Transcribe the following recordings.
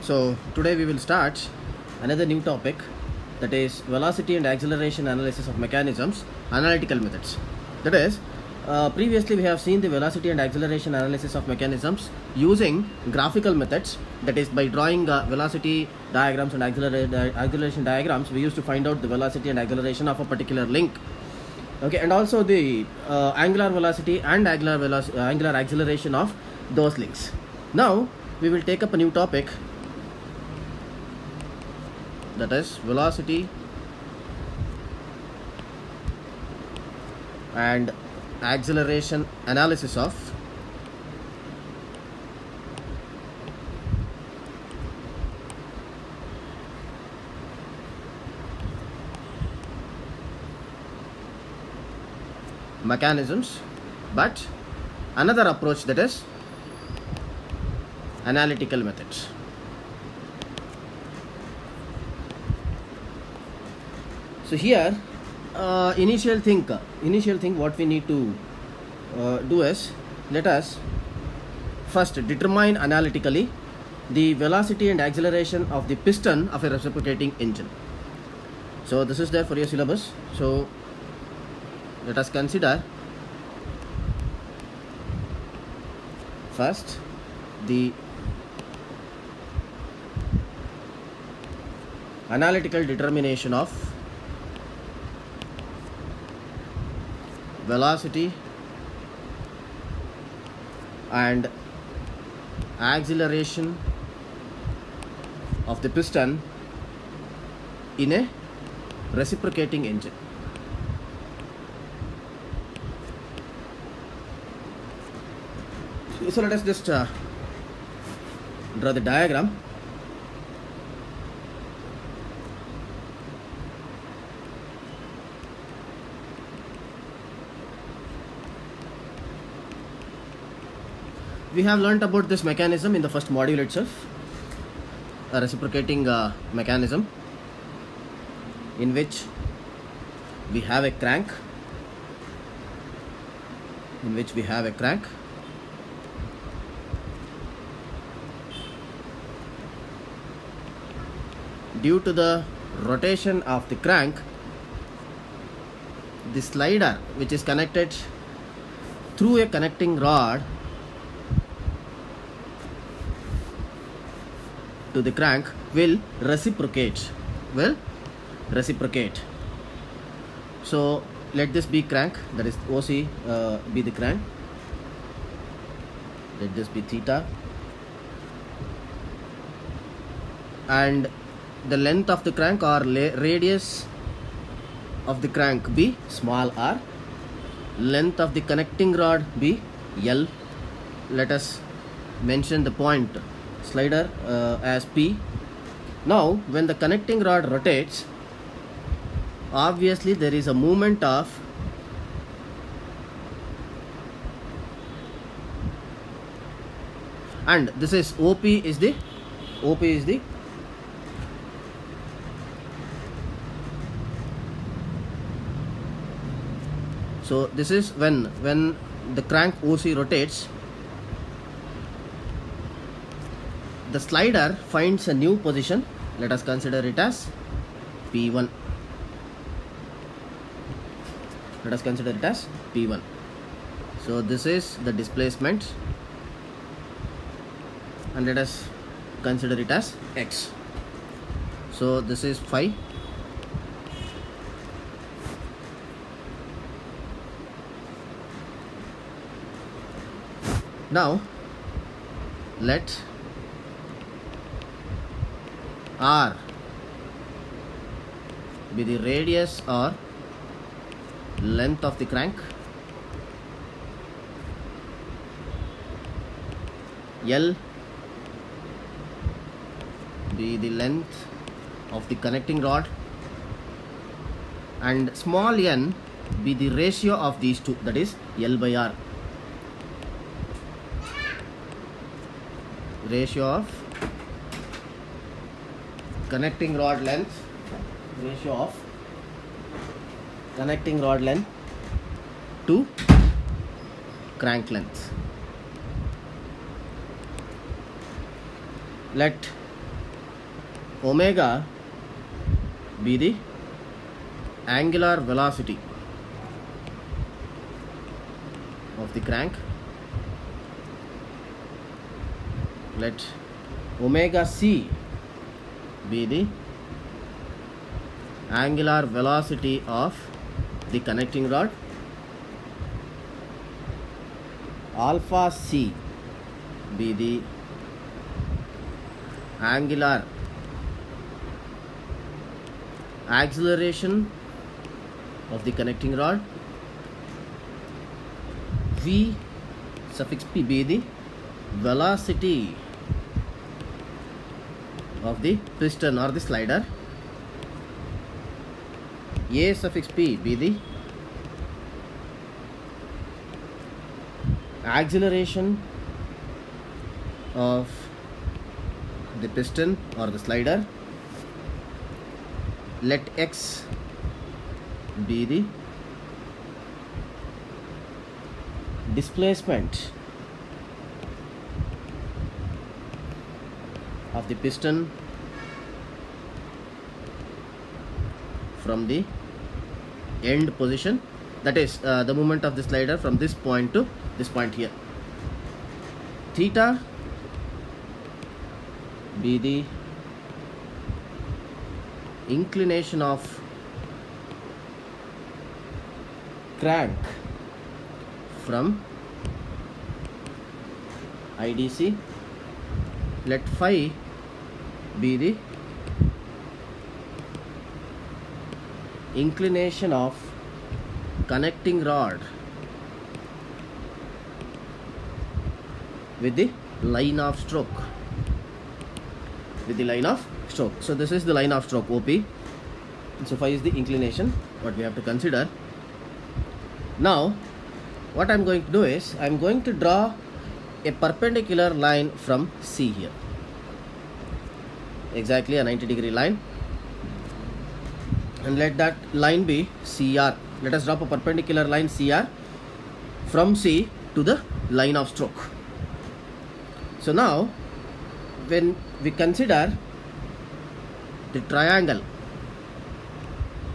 So today we will start another new topic, that is velocity and acceleration analysis of mechanisms, analytical methods. That is, previously we have seen the velocity and acceleration analysis of mechanisms using graphical methods, that is by drawing velocity diagrams and acceleration diagrams. We used to find out the velocity and acceleration of a particular link. Okay, and also the angular velocity and angular acceleration of those links. Now we will take up a new topic, that is velocity and acceleration analysis of mechanisms, but another approach, that is analytical methods. So here initial thing what we need to do is, let us first determine analytically the velocity and acceleration of the piston of a reciprocating engine. So this is there for your syllabus. So let us consider first the analytical determination of velocity and acceleration of the piston in a reciprocating engine. So let us just draw the diagram. We have learnt about this mechanism in the first module itself, a reciprocating mechanism in which we have a crank, Due to the rotation of the crank, the slider, which is connected through a connecting rod to the crank, will reciprocate. So let this be crank, that is OC be the crank. Let this be theta, and the length of the crank or radius of the crank be small r, length of the connecting rod be L. Let us mention the point slider as P. Now when the connecting rod rotates, obviously there is a movement of and this is OP is the so this is when the crank OC rotates, the slider finds a new position. Let us consider it as P1. So this is the displacement, and let us consider it as X. So this is phi. Now let R be the radius or length of the crank, L be the length of the connecting rod, and small n be the ratio of these two, that is L by R, ratio of connecting rod length to crank length. Let omega be the angular velocity of the crank. Let omega c be the angular velocity of the connecting rod. Alpha c be the angular acceleration of the connecting rod. V suffix p be the velocity of the piston or the slider. A suffix p be the acceleration of the piston or the slider. Let x be the displacement of the piston from the end position, that is the movement of the slider from this point to this point here. Theta be the inclination of crank from IDC. Let phi be the inclination of connecting rod with the line of stroke. So this is the line of stroke, OP. So phi is the inclination what we have to consider. Now what I am going to do is I am going to draw a perpendicular line from C here, exactly a 90-degree line, and let that line be CR. Let us drop a perpendicular line CR from C to the line of stroke. So now when we consider the triangle,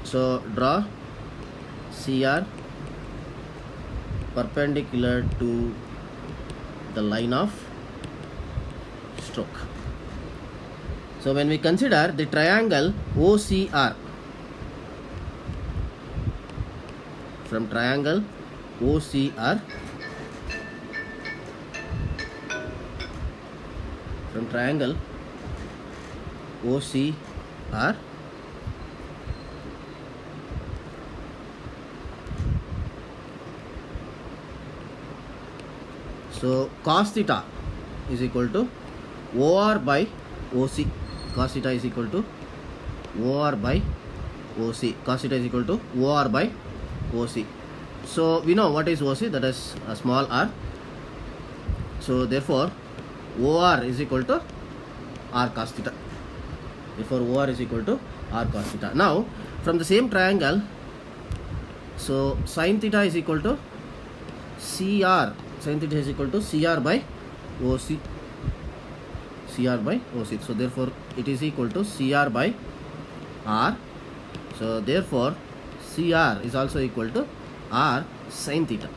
so draw CR perpendicular to the line of stroke. So when we consider the triangle OCR, from triangle OCR, so cos theta is equal to OR by OC. Cos theta is equal to OR by OC. Cos theta is equal to OR by OC. So we know what is OC, that is a small r. So therefore OR is equal to r cos theta. Now from the same triangle, so sin theta is equal to CR. Sin theta is equal to CR by OC. So therefore it is equal to CR by R. So therefore CR is also equal to R sin theta.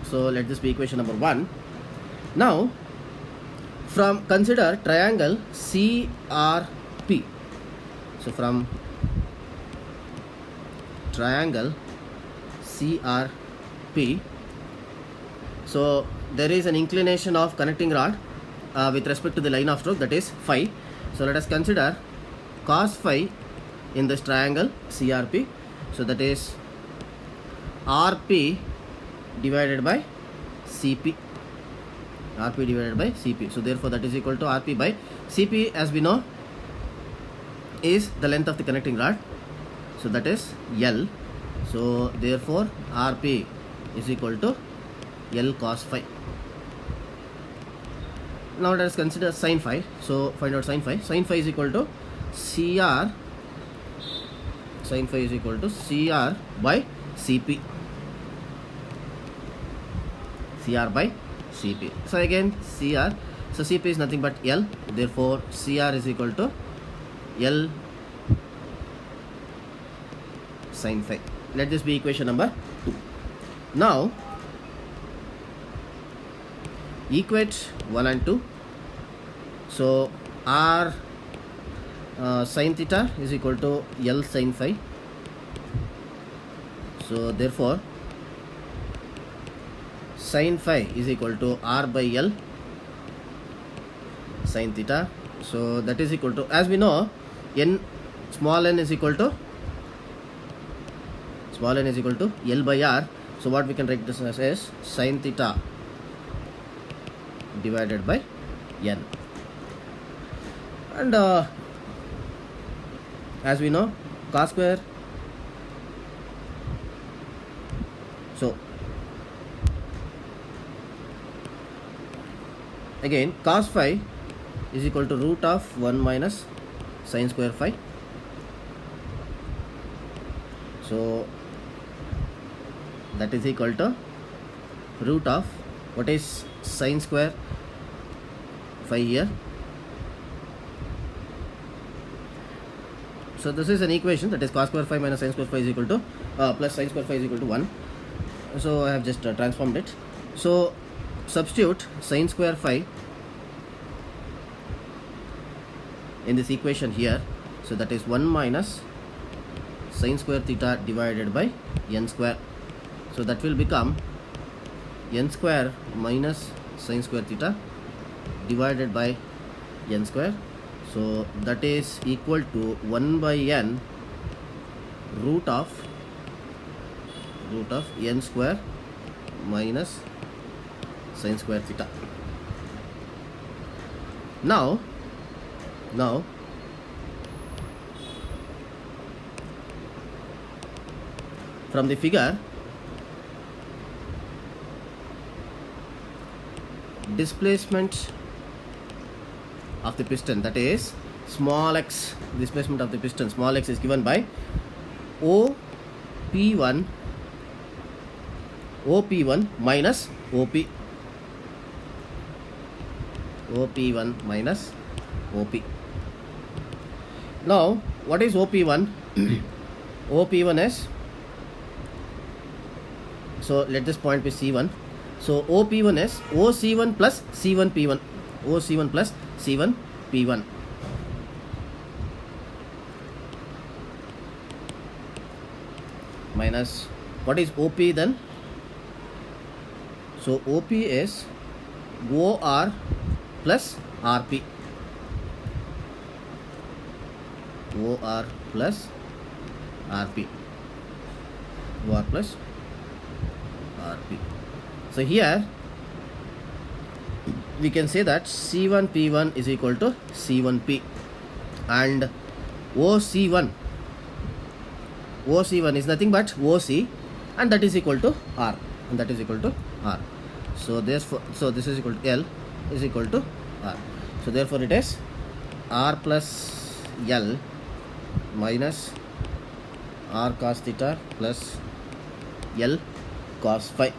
So let this be equation number 1. Now from consider triangle CRP. So from triangle CRP, so there is an inclination of connecting rod with respect to the line of stroke, that is phi. So let us consider cos phi in this triangle CRP. So that is RP divided by CP. So therefore that is equal to RP by CP, as we know is the length of the connecting rod. So that is L. So therefore RP is equal to L cos phi. Now let us consider sin phi. So find out sin phi. Sin phi is equal to CR. Sin phi is equal to CR by CP. CR by CP. So again CR. So Cp is nothing but L. Therefore Cr is equal to L sin phi. Let this be equation number 2. Now equate 1 and 2. So R sin theta is equal to L sin phi. So therefore sin phi is equal to R by L sin theta. So that is equal to, as we know, small n is equal to L by R. So what we can write this as is sin theta divided by n. And as we know, cos square, so again cos phi is equal to root of 1 minus sin square phi. So that is equal to root of, what is sin square phi here? So this is an equation, that is cos square phi minus sin square phi is equal to plus sin square phi is equal to 1. So I have just transformed it. So substitute sin square phi in this equation here. So that is 1 minus sin square theta divided by n square. So that will become n square minus sin square theta divided by n square. So that is equal to 1 by n root of n square minus sin square theta. Now from the figure, displacement of the piston, that is small x, displacement of the piston small x is given by OP1 minus OP1 minus OP. Now what is OP1? OP1 is, so let this point be C1. So OP1 is OC1 plus C1P1. OC1 plus C1P1. Minus, what is OP then? So OP is OR plus RP. OR plus RP. OR plus RP. So here we can say that C1P1 is equal to C1P, and OC1 is nothing but OC, and that is equal to R, So therefore, this is equal to L is equal to R. So therefore it is R plus L minus R cos theta plus L cos phi.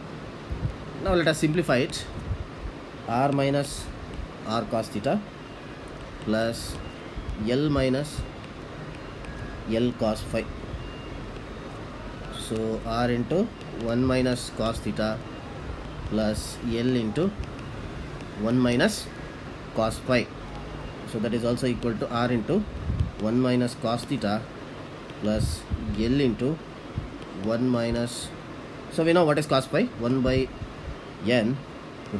Now let us simplify it. R minus R cos theta plus L minus L cos phi. So R into 1 minus cos theta plus L into 1 minus cos phi. So that is also equal to R into 1 minus cos theta plus L into 1 minus, so we know what is cos phi, 1 by n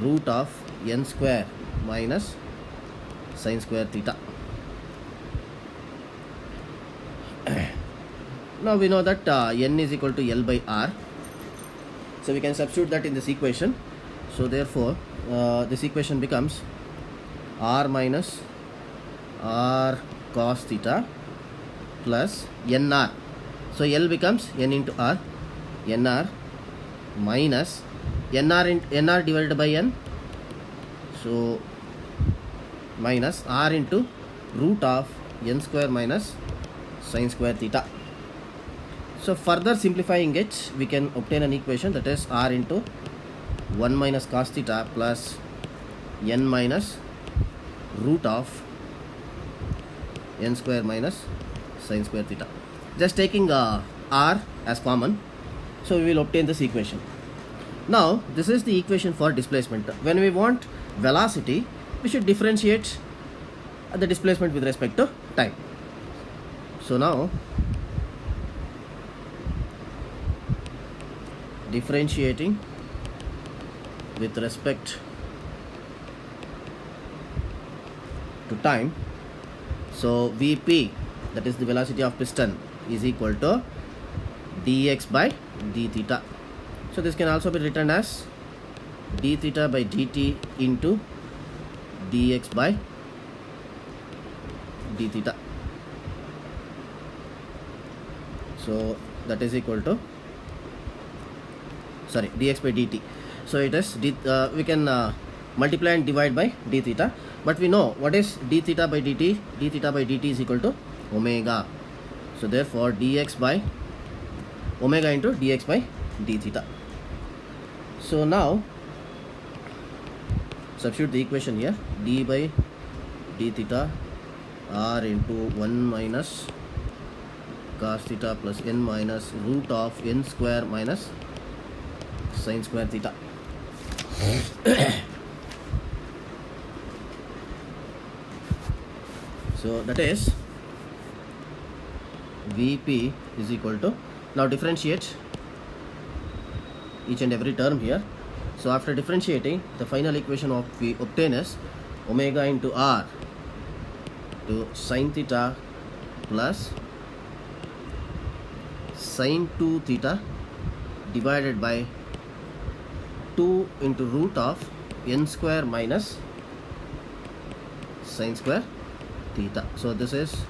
root of n square minus sin square theta. Now we know that n is equal to L by R. So we can substitute that in this equation. So therefore this equation becomes R minus R cos theta plus NR. So L becomes N into R, NR minus NR divided by N. So minus R into root of N square minus sin square theta. So further simplifying it, we can obtain an equation that is R into 1 minus cos theta plus N minus root of n square minus sine square theta. Just taking r as common, so we will obtain this equation. Now this is the equation for displacement. When we want velocity, we should differentiate the displacement with respect to time. So now differentiating with respect to time, so Vp, that is the velocity of piston, is equal to dx by d theta. So this can also be written as d theta by dt into dx by d theta. So that is equal to, sorry, dx by dt. So it is we can multiply and divide by d theta, but we know what is d theta by dt. D theta by dt is equal to omega. So therefore dx by omega into dx by d theta. So now substitute the equation here, d by d theta r into 1 minus cos theta plus n minus root of n square minus sine square theta. So that is Vp is equal to, now differentiate each and every term here. So after differentiating, the final equation of we obtain is omega into r to sine theta plus sine 2 theta divided by 2 into root of n square minus sine square theta. So this is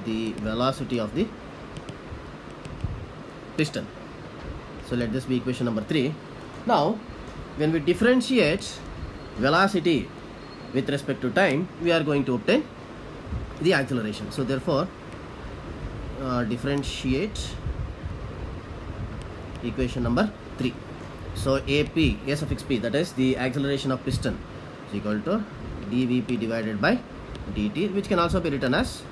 the velocity of the piston. So let this be equation number 3. Now when we differentiate velocity with respect to time, we are going to obtain the acceleration. So therefore differentiate equation number 3. So AP, A suffix P, that is the acceleration of piston, is equal to dVp divided by dt, which can also be written as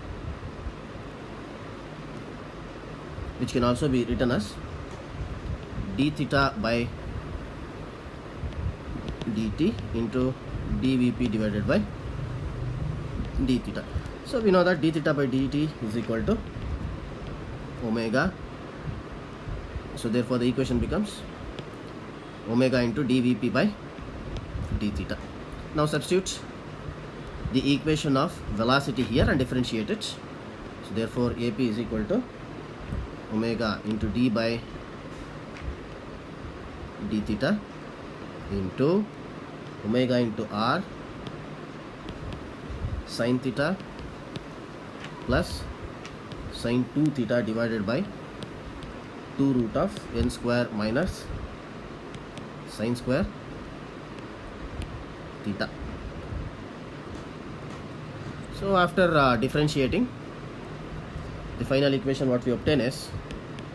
d theta by dt into dVp divided by d theta. So we know that d theta by dt is equal to omega. So therefore the equation becomes omega into dVp by d theta. Now substitute the equation of velocity here and differentiate it. So therefore AP is equal to omega into d by d theta into omega into r sine theta plus sine 2 theta divided by 2 root of n square minus sine square theta. So after differentiating, the final equation what we obtain is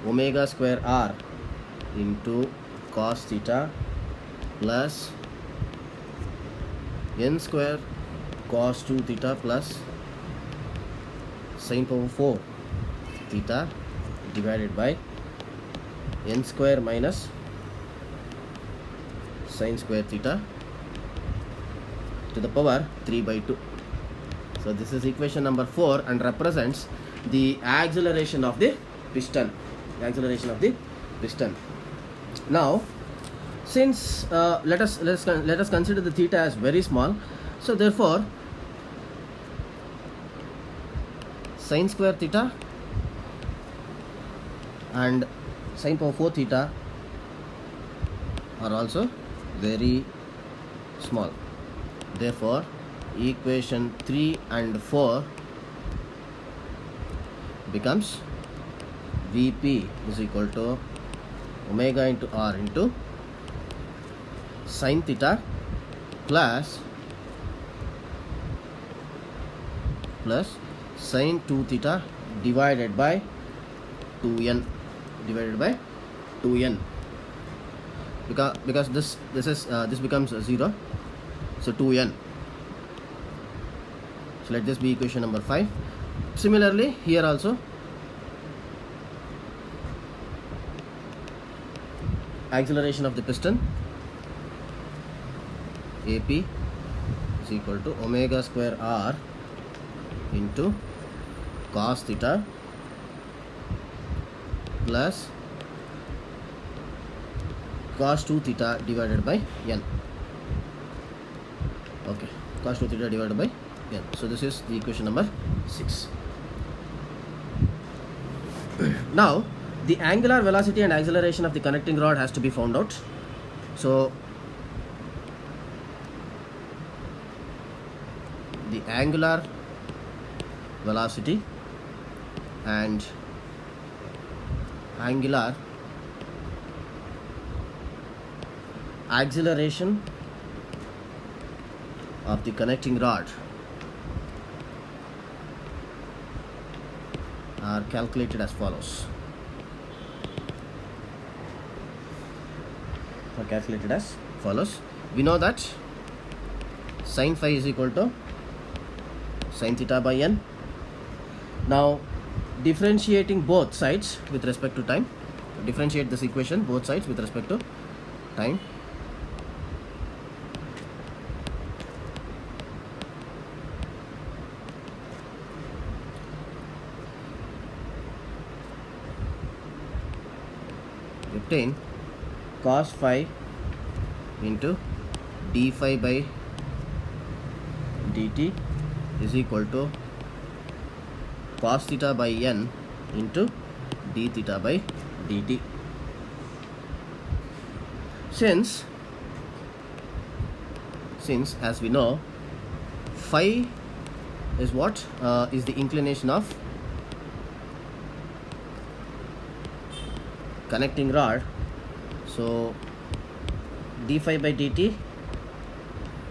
omega square r into cos theta plus n square cos 2 theta plus sin power 4 theta divided by n square minus sin square theta to the power 3 by 2. So this is equation number 4 and represents the acceleration of the piston. Now since let us consider the theta as very small, so therefore sin square theta and sin power 4 theta are also very small. Therefore equation 3 and 4 becomes Vp is equal to omega into r into sin theta plus sin 2 theta divided by 2n because this becomes 0, so 2n So let this be equation number 5. Similarly, here also acceleration of the piston AP is equal to omega square r into cos theta plus cos 2 theta divided by n. Okay, cos 2 theta divided by n. So this is the equation number 6. Now the angular velocity and acceleration of the connecting rod has to be found out. So the angular velocity and angular acceleration of the connecting rod are calculated as follows. We know that sin phi is equal to sin theta by n. Now differentiating both sides with respect to time, differentiate this equation both sides with respect to time. Obtain cos phi into d phi by dt is equal to cos theta by n into d theta by dt. Since as we know, phi is what is the inclination of connecting rod, so d phi by dt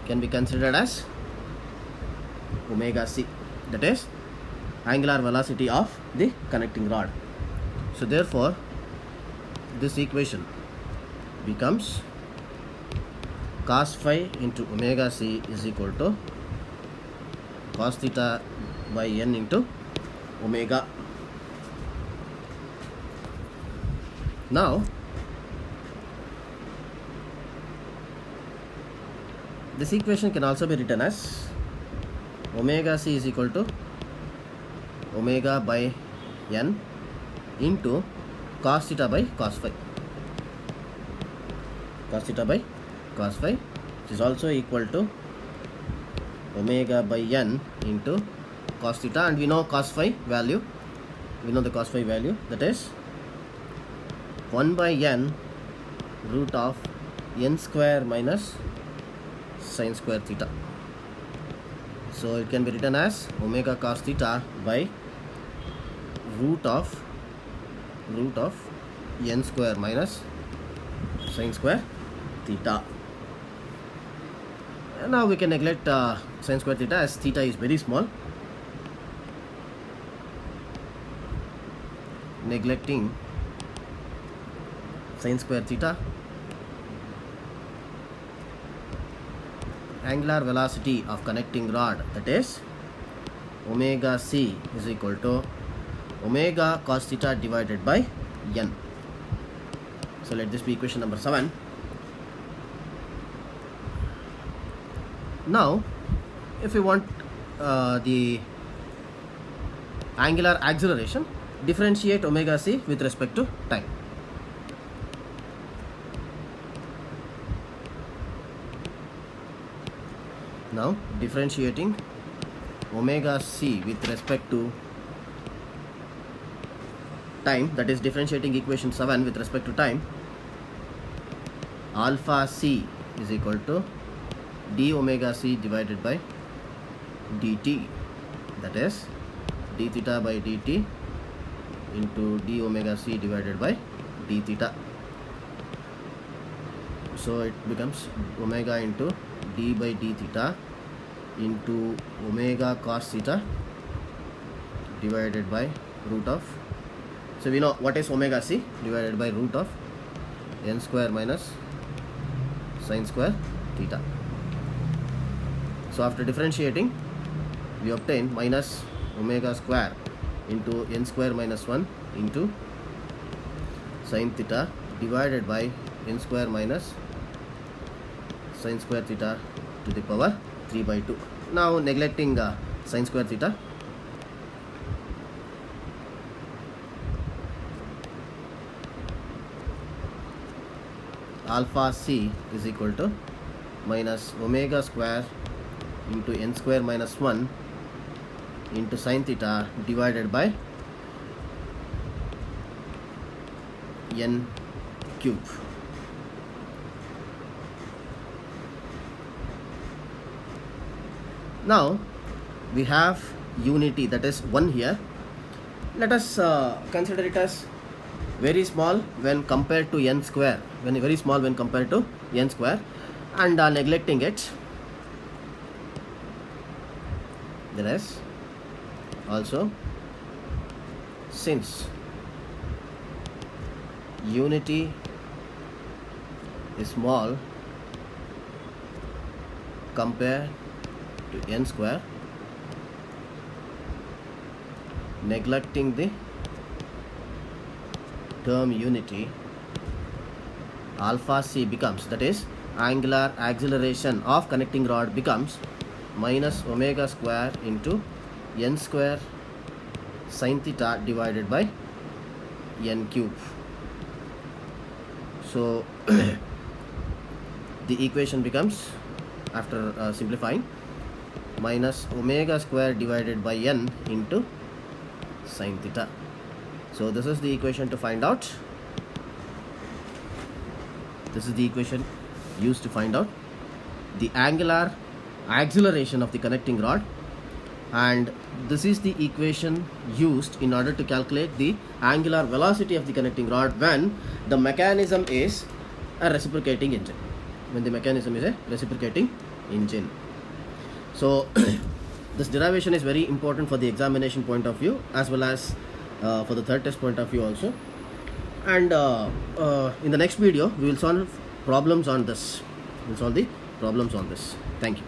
can be considered as omega c, that is angular velocity of the connecting rod. So therefore this equation becomes cos phi into omega c is equal to cos theta by n into omega. Now this equation can also be written as omega c is equal to omega by n into cos theta by cos phi. Cos theta by cos phi, which is also equal to omega by n into cos theta, and we know cos phi value. We know the cos phi value, that is 1 by n root of n square minus sin square theta. So it can be written as omega cos theta by root of n square minus sin square theta. And now we can neglect sin square theta as theta is very small. Neglecting sin square theta, angular velocity of connecting rod, that is omega c is equal to omega cos theta divided by n. So let this be equation number 7. Now if we want the angular acceleration, differentiate omega c with respect to time. Now differentiating omega c with respect to time, that is differentiating equation 7 with respect to time, alpha c is equal to d omega c divided by dt, that is d theta by dt into d omega c divided by d theta. So it becomes omega into d by d theta into omega cos theta divided by root of, so we know what is omega c, divided by root of n square minus sin square theta. So after differentiating, we obtain minus omega square into n square minus 1 into sin theta divided by n square minus sin square theta to the power 3 by 2. Now neglecting sin square theta, alpha c is equal to minus omega square into n square minus 1 into sin theta divided by n cube. Now we have unity, that is 1 here. Let us consider it as very small when compared to n square, very small when compared to n square, and neglecting it. There is also, since unity is small compared to n square, neglecting the term unity, alpha c becomes, that is angular acceleration of connecting rod becomes minus omega square into n square sin theta divided by n cube. So the equation becomes, after simplifying, minus omega square divided by n into sin theta. So this is the equation to find out. This is the equation used to find out the angular acceleration of the connecting rod, and this is the equation used in order to calculate the angular velocity of the connecting rod when the mechanism is a reciprocating engine. When the mechanism is a reciprocating engine. So this derivation is very important for the examination point of view as well as for the third test point of view also. And in the next video we will solve problems on this. We'll solve the problems on this. Thank you.